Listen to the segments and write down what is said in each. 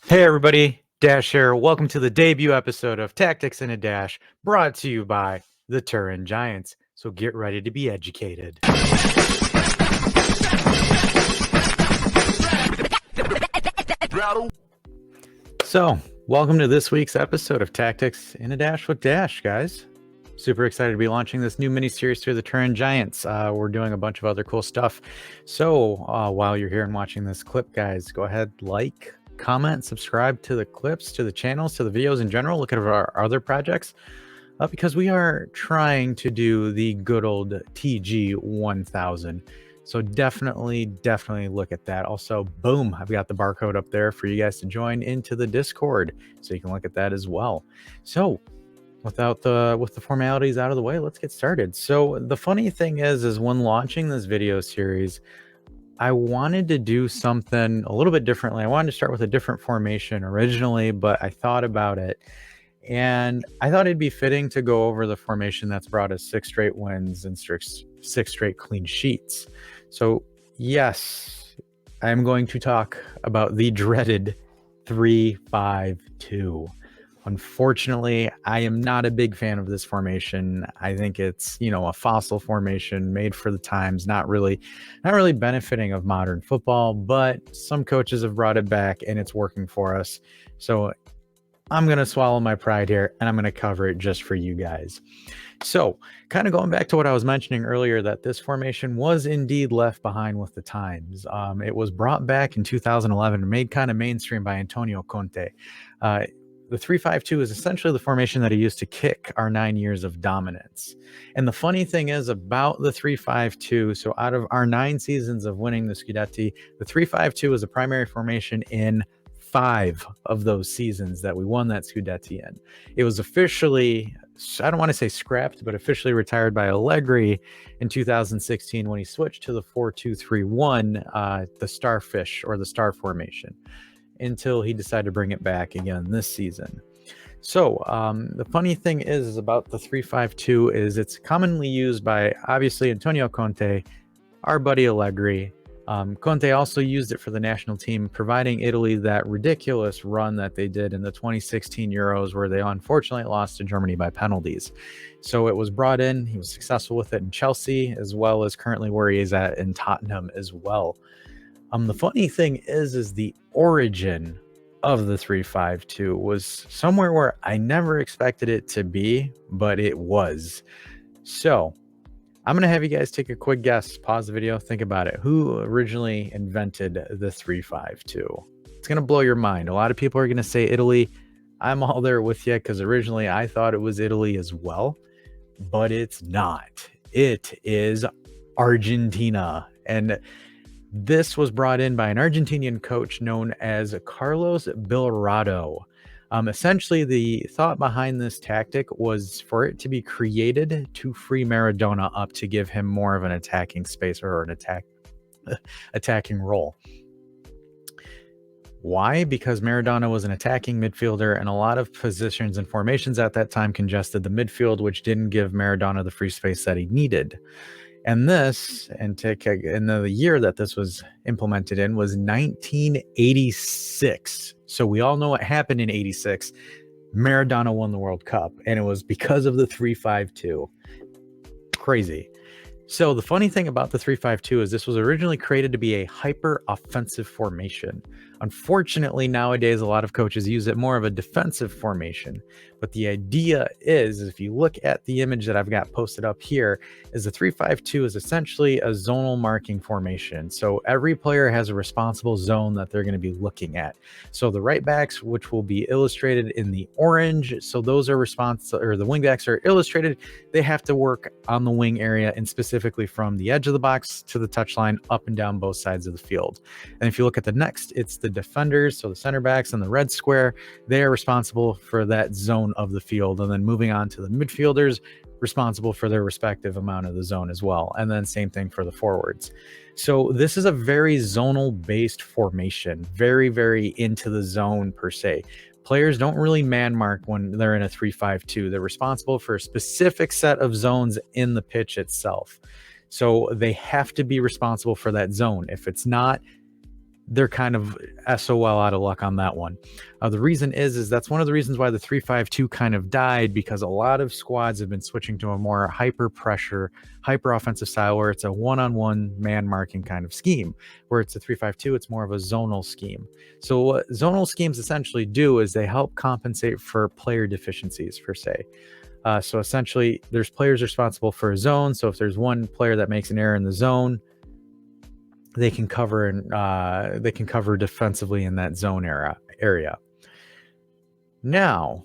Hey everybody, Dash here. Welcome to the debut episode of Tactics in a Dash, brought to you by the Turin Giants. So get ready to be educated. So, welcome to this week's episode of Tactics in a Dash with Dash, guys. Super excited to be launching this new mini-series through the Turin Giants. We're doing a bunch of other cool stuff. So, while you're here and watching this clip, guys, go ahead, like, comment, subscribe to the clips, to the channels, to the videos in general. Look at our other projects because we are trying to do the good old TG 1000. So definitely look at that. Also, boom, I've got the barcode up there for you guys to join into the Discord, so you can look at that as well. So with the formalities out of the way, let's get started. So the funny thing is when launching this video series, I wanted to do something a little bit differently. I wanted to start with a different formation originally, but I thought about it and I thought it'd be fitting to go over the formation that's brought us 6 straight wins and 6 straight clean sheets. So yes, I'm going to talk about the dreaded 3-5-2. Unfortunately, I am not a big fan of this formation. I think it's, a fossil formation made for the times, not really benefiting of modern football, but some coaches have brought it back and it's working for us. So I'm going to swallow my pride here and I'm going to cover it just for you guys. So kind of going back to what I was mentioning earlier, that this formation was indeed left behind with the times. It was brought back in 2011 and made kind of mainstream by Antonio Conte. The 3-5-2 is essentially the formation that he used to kick our 9 years of dominance. And the funny thing is about the 3-5-2, so out of our 9 seasons of winning the Scudetti, the 3-5-2 is a primary formation in 5 of those seasons that we won that Scudetti in. It was officially, I don't want to say scrapped, but officially retired by Allegri in 2016 when he switched to the 4-2-3-1, the starfish or the star formation, until he decided to bring it back again this season. So the funny thing is about the 3-5-2 is it's commonly used by obviously Antonio Conte, our buddy Allegri. Conte also used it for the national team, providing Italy that ridiculous run that they did in the 2016 Euros, where they unfortunately lost to Germany by penalties. So it was brought in. He was successful with it in Chelsea, as well as currently where he is at in Tottenham as well. The funny thing is the origin of the 3-5-2 was somewhere where I never expected it to be, but it was. So I'm going to have you guys take a quick guess, pause the video, think about it. Who originally invented the 3-5-2? It's going to blow your mind. A lot of people are going to say Italy. I'm all there with you because originally I thought it was Italy as well, but it's not. It is Argentina. And this was brought in by an Argentinian coach known as Carlos Bilrado. Essentially, the thought behind this tactic was for it to be created to free Maradona up to give him more of an attacking space or an attacking role. Why? Because Maradona was an attacking midfielder, and a lot of positions and formations at that time congested the midfield, which didn't give Maradona the free space that he needed. And the year that this was implemented in was 1986. So we all know what happened in 86. Maradona won the World Cup, and it was because of the 3-5-2. Crazy. So the funny thing about the 3-5-2 is this was originally created to be a hyper-offensive formation. Unfortunately, nowadays, a lot of coaches use it more of a defensive formation. But the idea is, if you look at the image that I've got posted up here, is the 3-5-2 is essentially a zonal marking formation. So every player has a responsible zone that they're going to be looking at. So the right backs, which will be illustrated in the orange, so those are the wing backs are illustrated. They have to work on the wing area and specifically from the edge of the box to the touchline, up and down both sides of the field. And if you look at the next, it's the defenders, so the center backs in the red square, they are responsible for that zone of the field. And then moving on to the midfielders, responsible for their respective amount of the zone as well. And then same thing for the forwards. So this is a very zonal based formation, very into the zone per se. Players don't really man mark when they're in a 3-5-2. They're responsible for a specific set of zones in the pitch itself. So they have to be responsible for that zone. If it's not, they're kind of SOL out of luck on that one. The reason is that's one of the reasons why the 3-5-2 kind of died, because a lot of squads have been switching to a more hyper pressure, hyper offensive style where it's a one-on-one man marking kind of scheme. Where it's a 3-5-2, it's more of a zonal scheme. So what zonal schemes essentially do is they help compensate for player deficiencies, per se. So essentially, there's players responsible for a zone. So if there's one player that makes an error in the zone, they can cover defensively in that zone area. Now,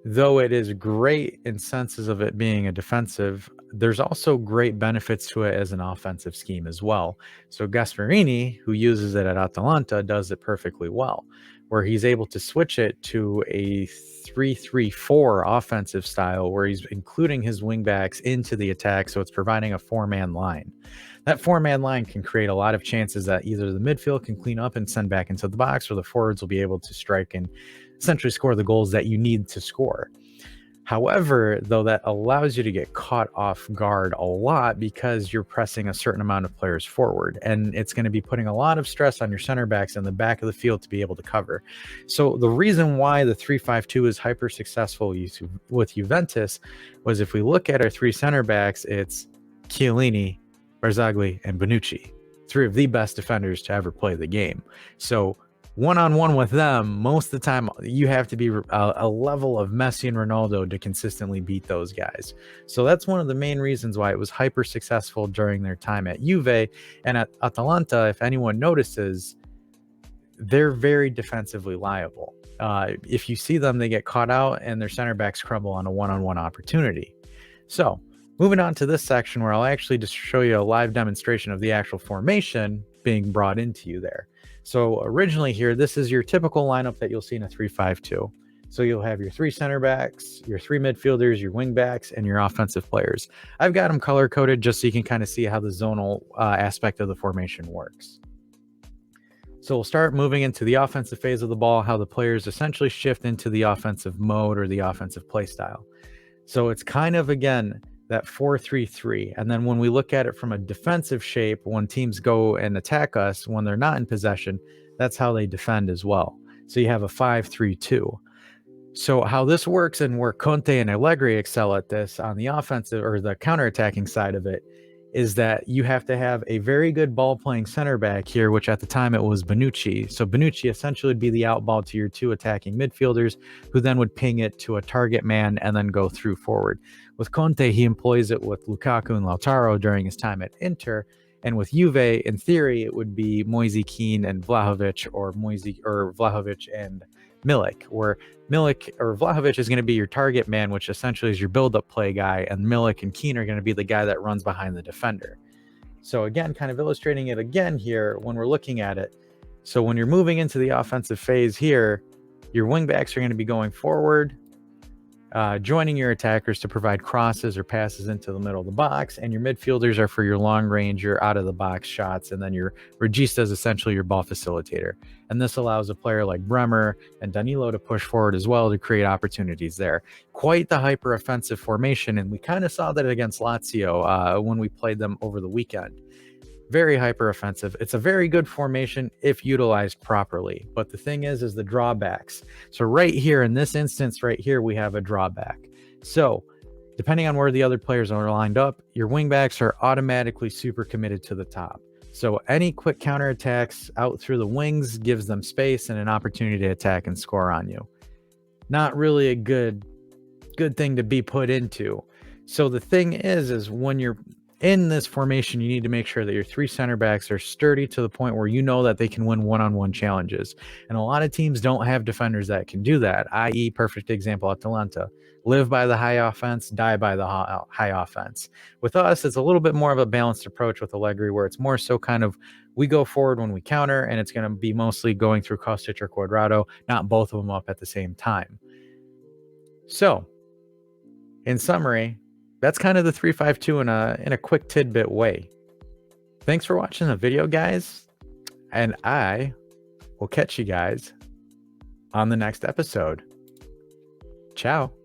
though it is great in senses of it being a defensive, there's also great benefits to it as an offensive scheme as well. So Gasparini, who uses it at Atalanta, does it perfectly well, where he's able to switch it to a 3-3-4 offensive style where he's including his wingbacks into the attack, so it's providing a four-man line. That four-man line can create a lot of chances that either the midfield can clean up and send back into the box, or the forwards will be able to strike and essentially score the goals that you need to score. However, though, that allows you to get caught off guard a lot because you're pressing a certain amount of players forward, and it's going to be putting a lot of stress on your center backs in the back of the field to be able to cover. So the reason why the 3-5-2 is hyper successful with Juventus was, if we look at our three center backs, it's Chiellini, Barzagli, and Bonucci, three of the best defenders to ever play the game. So one-on-one with them, most of the time, you have to be a level of Messi and Ronaldo to consistently beat those guys. So that's one of the main reasons why it was hyper successful during their time at Juve. And at Atalanta, if anyone notices, they're very defensively liable. If you see them, they get caught out and their center backs crumble on a one-on-one opportunity. So moving on to this section where I'll actually just show you a live demonstration of the actual formation being brought into you there. So originally here, this is your typical lineup that you'll see in a 3-5-2. So you'll have your three center backs, your three midfielders, your wing backs, and your offensive players. I've got them color coded just so you can kind of see how the zonal aspect of the formation works. So we'll start moving into the offensive phase of the ball, how the players essentially shift into the offensive mode or the offensive play style. So it's kind of, again, that 4-3-3. And then when we look at it from a defensive shape, when teams go and attack us, when they're not in possession, that's how they defend as well. So you have a 5-3-2. So how this works, and where Conte and Allegri excel at this on the offensive or the counterattacking side of it, is that you have to have a very good ball-playing center back here, which at the time it was Bonucci. So Bonucci essentially would be the outball to your two attacking midfielders, who then would ping it to a target man and then go through forward. With Conte, he employs it with Lukaku and Lautaro during his time at Inter. And with Juve, in theory, it would be Moise Kean and Vlahovic, or Vlahovic and Milik, where Milik or Vlahovic is going to be your target man, which essentially is your build-up play guy, and Milik and Keane are going to be the guy that runs behind the defender. So again, kind of illustrating it again here when we're looking at it. So when you're moving into the offensive phase here, your wingbacks are going to be going forward, joining your attackers to provide crosses or passes into the middle of the box, and your midfielders are for your long range, your out of the box shots, and then your regista is essentially your ball facilitator. And this allows a player like Bremer and Danilo to push forward as well to create opportunities there. Quite the hyper offensive formation, and we kind of saw that against Lazio when we played them over the weekend. Very hyper offensive. It's a very good formation if utilized properly. But the thing is the drawbacks. So right here in this instance, right here, we have a drawback. So depending on where the other players are lined up, your wingbacks are automatically super committed to the top. So any quick counterattacks out through the wings gives them space and an opportunity to attack and score on you. Not really a good thing to be put into. So the thing is when you're in this formation, you need to make sure that your three center backs are sturdy to the point where you know that they can win one-on-one challenges. And a lot of teams don't have defenders that can do that, i.e. perfect example, Atalanta. Live by the high offense, die by the high offense. With us, it's a little bit more of a balanced approach with Allegri, where it's more so kind of we go forward when we counter, and it's going to be mostly going through Kostic or Cuadrado, not both of them up at the same time. So, in summary, that's kind of the 3-5-2 in a quick tidbit way. Thanks for watching the video, guys, and I will catch you guys on the next episode. Ciao.